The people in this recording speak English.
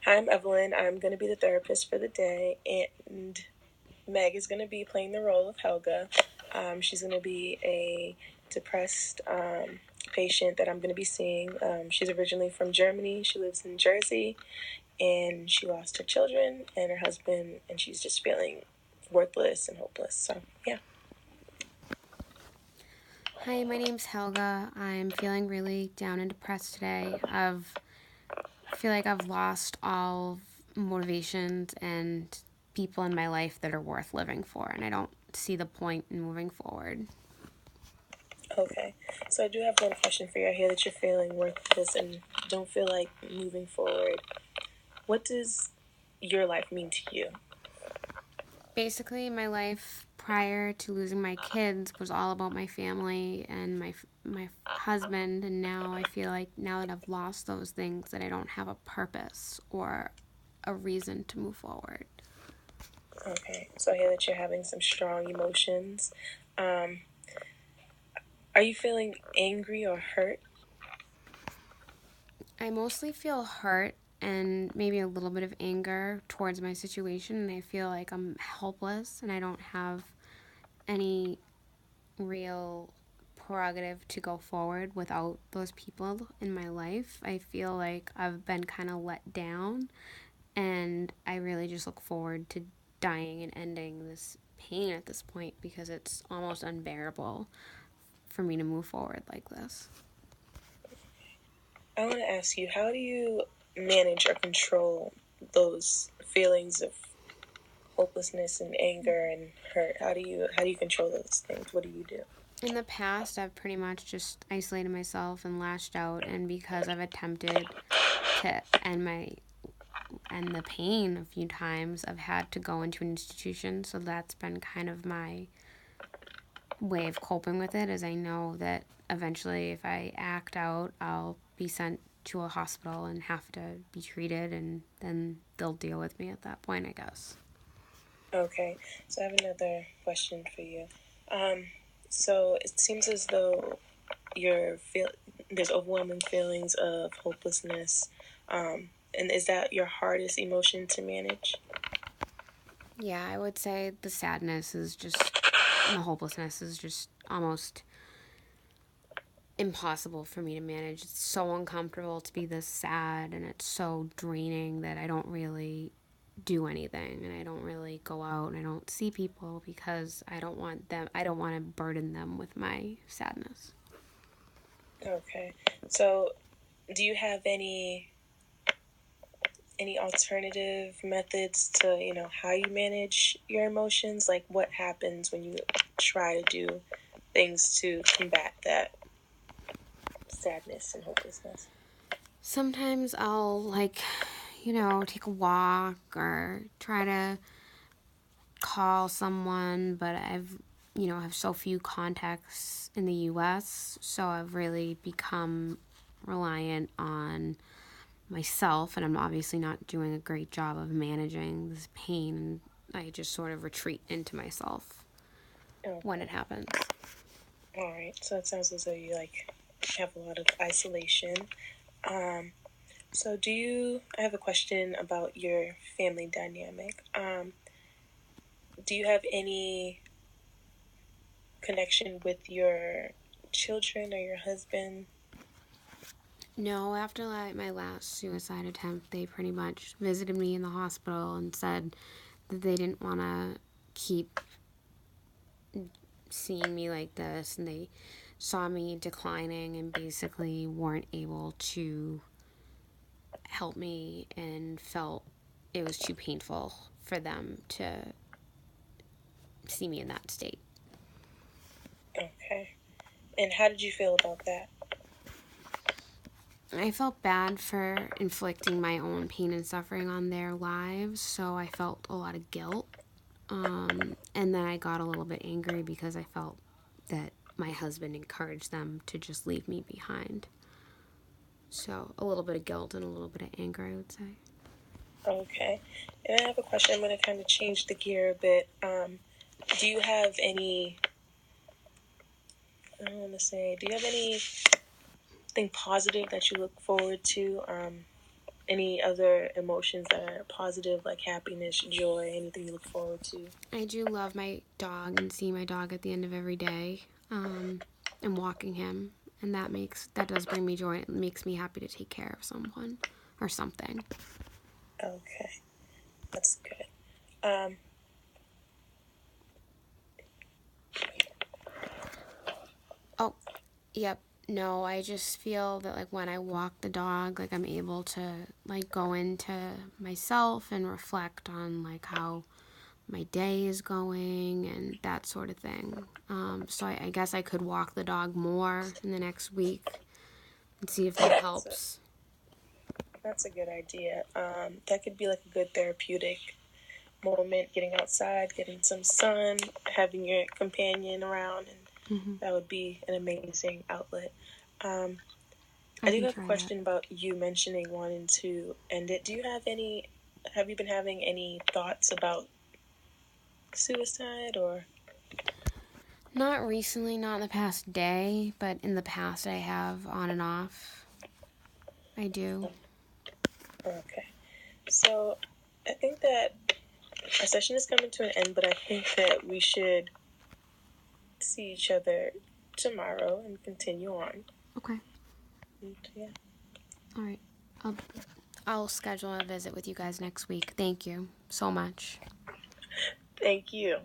Hi, I'm Evelyn. I'm going to be the therapist for the day, and Meg is going to be playing the role of Helga. She's going to be a depressed patient that I'm going to be seeing. She's originally from Germany. She lives in Jersey, and she lost her children and her husband, and she's just feeling worthless and hopeless. So, yeah. Hi, my name's Helga. I'm feeling really down and depressed today. I feel like I've lost all motivations and people in my life that are worth living for, and I don't see the point in moving forward. Okay. So, I do have one question for you. I hear that you're feeling worthless and don't feel like moving forward. What does your life mean to you? Basically, my life prior to losing my kids was all about my family and my husband, and now I feel like now that I've lost those things that I don't have a purpose or a reason to move forward. Okay, so I hear that you're having some strong emotions. Um, are you feeling angry or hurt? I mostly feel hurt and maybe a little bit of anger towards my situation, and I feel like I'm helpless and I don't have any real prerogative to go forward without those people in my life. I feel like I've been kind of let down, and I really just look forward to dying and ending this pain at this point because it's almost unbearable for me to move forward like this. I want to ask you, how do you manage or control those feelings of hopelessness and anger and hurt? How do you control those things? What do you do? In the past, I've pretty much just isolated myself and lashed out, and because I've attempted to end the pain a few times, I've had to go into an institution. So that's been kind of my way of coping with it, as I know that eventually if I act out, I'll be sent to a hospital and have to be treated, and then they'll deal with me at that point, I guess. Okay, so I have another question for you. Um, so it seems as though there's overwhelming feelings of hopelessness. And is that your hardest emotion to manage? Yeah, I would say the sadness is just, and the hopelessness is just almost impossible for me to manage. It's so uncomfortable to be this sad, and it's so draining that I don't really do anything, and I don't really go out and I don't see people because I don't want to burden them with my sadness. Okay. So, do you have any alternative methods to, how you manage your emotions? Like what happens when you try to do things to combat that sadness and hopelessness? Sometimes I'll take a walk or try to call someone, but have so few contacts in the US, so I've really become reliant on myself, and I'm obviously not doing a great job of managing this pain, and I just sort of retreat into myself when Okay. it happens. All right. So it sounds as though you have a lot of isolation. Um, so I have a question about your family dynamic. Do you have any connection with your children or your husband? No, after my last suicide attempt, they pretty much visited me in the hospital and said that they didn't want to keep seeing me like this, and they saw me declining and basically weren't able to help me and felt it was too painful for them to see me in that state. Okay. And how did you feel about that? I felt bad for inflicting my own pain and suffering on their lives, so I felt a lot of guilt. And then I got a little bit angry because I felt that my husband encouraged them to just leave me behind. So a little bit of guilt and a little bit of anger, I would say. Okay. And I have a question. I'm going to kind of change the gear a bit. Do you have do you have anything positive that you look forward to any other emotions that are positive, like happiness, joy, anything you look forward to? I do love my dog and see my dog at the end of every day, and walking him, and that does bring me joy. It makes me happy to take care of someone or something. Okay, that's good. Um, Oh, yep. No, I just feel that like when I walk the dog, like I'm able to like go into myself and reflect on like how my day is going and that sort of thing. So I guess I could walk the dog more in the next week and see if that helps. that's a good idea. That could be like a good therapeutic moment, getting outside, getting some sun, having your companion around, and that would be an amazing outlet. Um, I I do can have a try that. question about you mentioning wanting to end it. Have you been having any thoughts about suicide or? Not recently, not in the past day, but in the past I have on and off. I do. Okay. So I think that our session is coming to an end, but I think that we should see each other tomorrow and continue on. Okay. And, yeah. All right. I'll I'll schedule a visit with you guys next week. Thank you so much. Thank you.